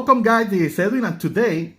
Welcome guys, this is Edwin, and today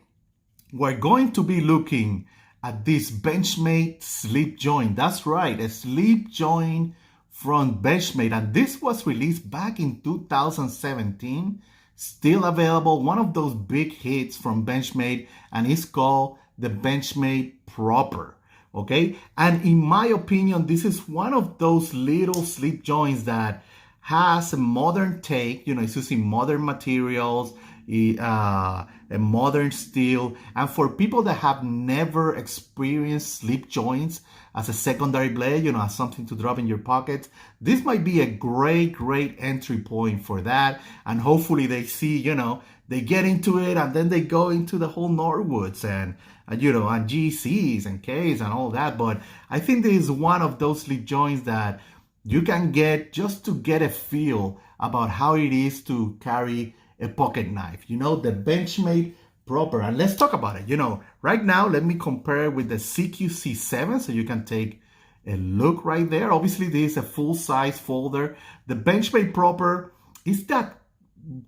we're going to be looking at this Benchmade slip joint. That's right, a slip joint from Benchmade, and this was released back in 2017. Still available, one of those big hits from Benchmade, and it's called the Benchmade Proper. Okay, and in my opinion, this is one of those little slip joints that has a modern take. You know, it's using modern materials, a modern steel, and for people that have never experienced slip joints as a secondary blade, you know, as something to drop in your pocket, this might be a great entry point for that. And hopefully they see, you know, they get into it and then they go into the whole Norwoods and you know, and GCs and Ks and all that. But I think this is one of those slip joints that you can get just to get a feel about how it is to carry a pocket knife. You know, the Benchmade Proper. And let's talk about it. You know, right now, let me compare it with the CQC7 so you can take a look right there. Obviously, this is a full-size folder. The Benchmade Proper is that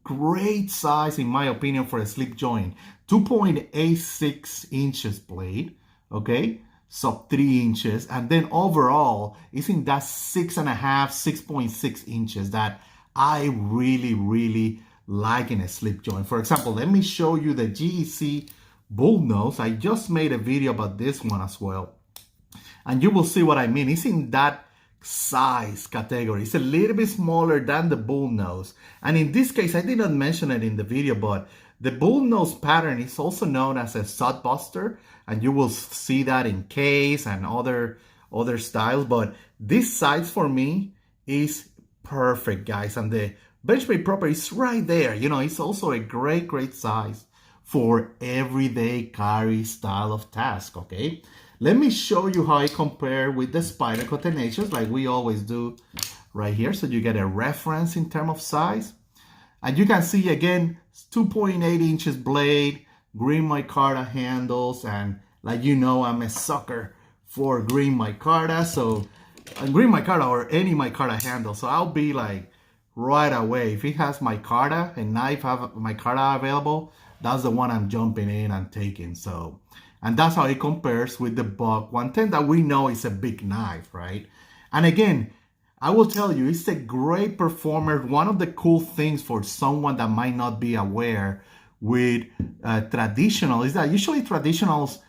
great size, in my opinion, for a slip joint. 2.86 inches blade, okay? Sub 3 inches, and then overall it's in that 6.5, 6.6 inches that I really like in a slip joint. For example, let me show you the GEC bullnose. I just made a video about this one as well, and you will see what I mean. It's in that size category. It's a little bit smaller than the bullnose, and in this case I did not mention it in the video, but the bullnose pattern is also known as a sodbuster, and you will see that in Ks and other styles. But this size for me is perfect, guys, and the Benchmade Proper is right there. You know, it's also a great size for everyday carry style of task. Okay, let me show you how I compare with the Spyderco Tenacious, like we always do right here, so you get a reference in terms of size. And you can see again, 2.8 inches blade, green micarta handles, and like you know, I'm a sucker for green micarta, so green micarta or any micarta handle. So I'll be like right away, if it has micarta, a knife have micarta available, that's the one I'm jumping in and taking. So, and that's how it compares with the Buck 110 that we know is a big knife, right? And again, I will tell you, it's a great performer. One of the cool things for someone that might not be aware with traditional is that usually traditionals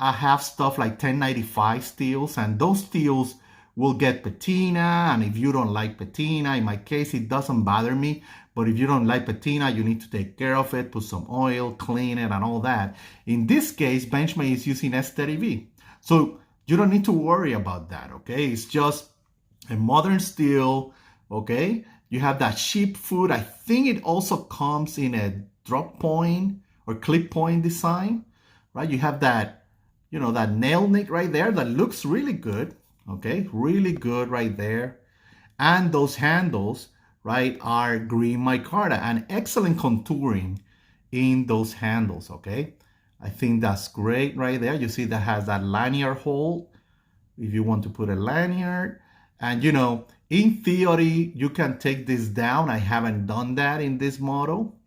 have stuff like 1095 steels, and those steels will get patina. And if you don't like patina, in my case, it doesn't bother me. But if you don't like patina, you need to take care of it, put some oil, clean it, and all that. In this case, Benchmade is using S30V. So you don't need to worry about that, okay? It's just a modern steel, okay? You have that sheep foot. I think it also comes in a drop point or clip point design, right? You have that, you know, that nail nick right there that looks really good, okay? Really good right there. And those handles, right, are green micarta and excellent contouring in those handles, okay? I think that's great right there. You see that has that lanyard hole if you want to put a lanyard. And you know, in theory, you can take this down. I haven't done that in this model.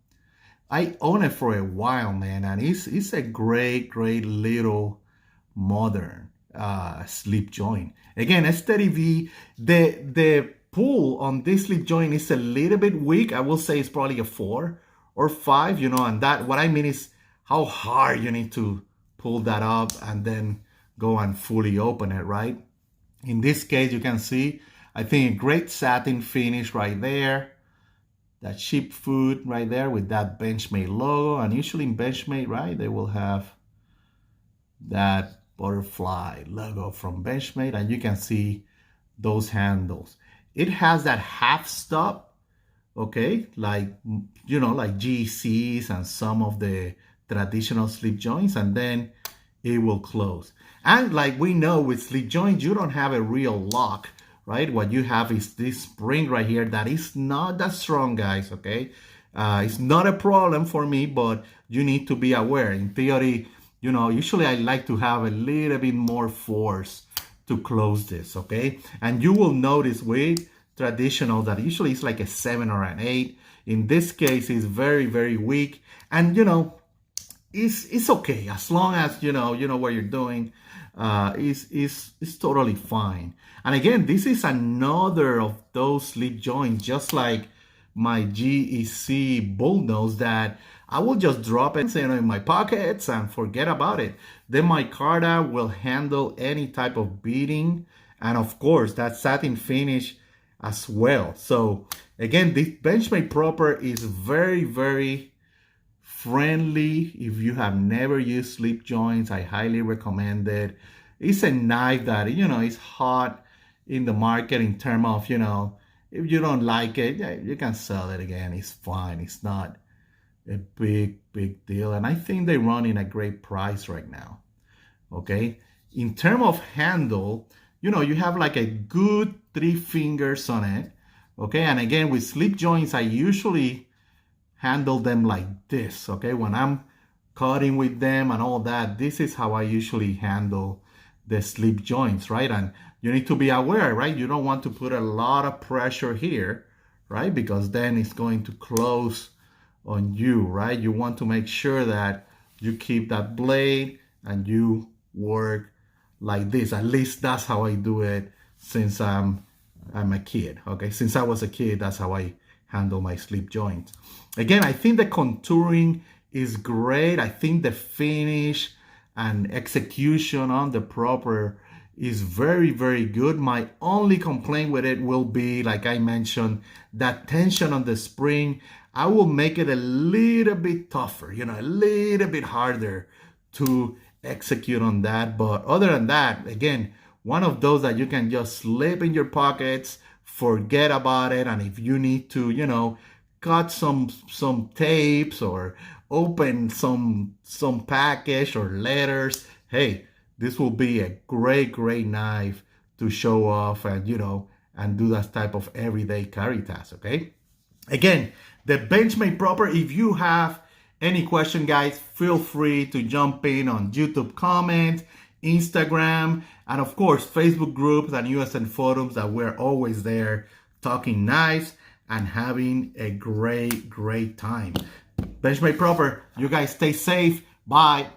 I own it for a while, man, and it's a great little modern slip joint. Again, S30V, the pull on this slip joint is a little bit weak. I will say it's probably a 4 or 5, you know, and that, what I mean is how hard you need to pull that up and then go and fully open it, right? In this case, you can see, I think, a great satin finish right there. That sheep foot right there with that Benchmade logo. And usually in Benchmade, right, they will have that butterfly logo from Benchmade. And you can see those handles. It has that half stop, okay, like, you know, like GCs and some of the traditional slip joints. And then it will close. And like we know with slip joints, you don't have a real lock, right? What you have is this spring right here that is not that strong, guys, okay? It's not a problem for me, but you need to be aware. In theory, you know, usually I like to have a little bit more force to close this, okay? And you will notice with traditional that usually is like a 7 or an 8. In this case, it's very, very weak. And, you know, it's okay as long as you know what you're doing. Is totally fine. And again, this is another of those slip joints, just like my GEC bullnose, that I will just drop it, you know, in my pockets and forget about it. Then my Carta will handle any type of beating, and of course that satin finish as well. So again, this Benchmade proper is very, very friendly. If you have never used slip joints, I highly recommend it. It's a knife that, you know, is hot in the market in terms of, you know, if you don't like it, yeah, you can sell it again. It's fine. It's not a big deal. And I think they run in a great price right now. Okay. In terms of handle, you know, you have like a good 3 fingers on it. Okay. And again, with slip joints, I usually handle them like this. Okay. When I'm cutting with them and all that, this is how I usually handle the slip joints, right? And you need to be aware, right? You don't want to put a lot of pressure here, right? Because then it's going to close on you, right? You want to make sure that you keep that blade and you work like this. At least that's how I do it since I'm a kid, okay? Since I was a kid, that's how I handle my slip joints. Again, I think the contouring is great. I think the finish and execution on the proper is very, very good. My only complaint with it will be, like I mentioned, that tension on the spring. I will make it a little bit tougher, you know, a little bit harder to execute on that. But other than that, again, one of those that you can just slip in your pockets, forget about it. And if you need to, you know, cut some tapes or open some package or letters, hey, this will be a great knife to show off and, you know, and do that type of everyday carry task. Okay, again, the Benchmade proper. If you have any question, guys, feel free to jump in on YouTube comments, Instagram, and of course Facebook groups and USN forums, that we're always there talking knives and having a great time. Benchmade proper, you guys stay safe. Bye.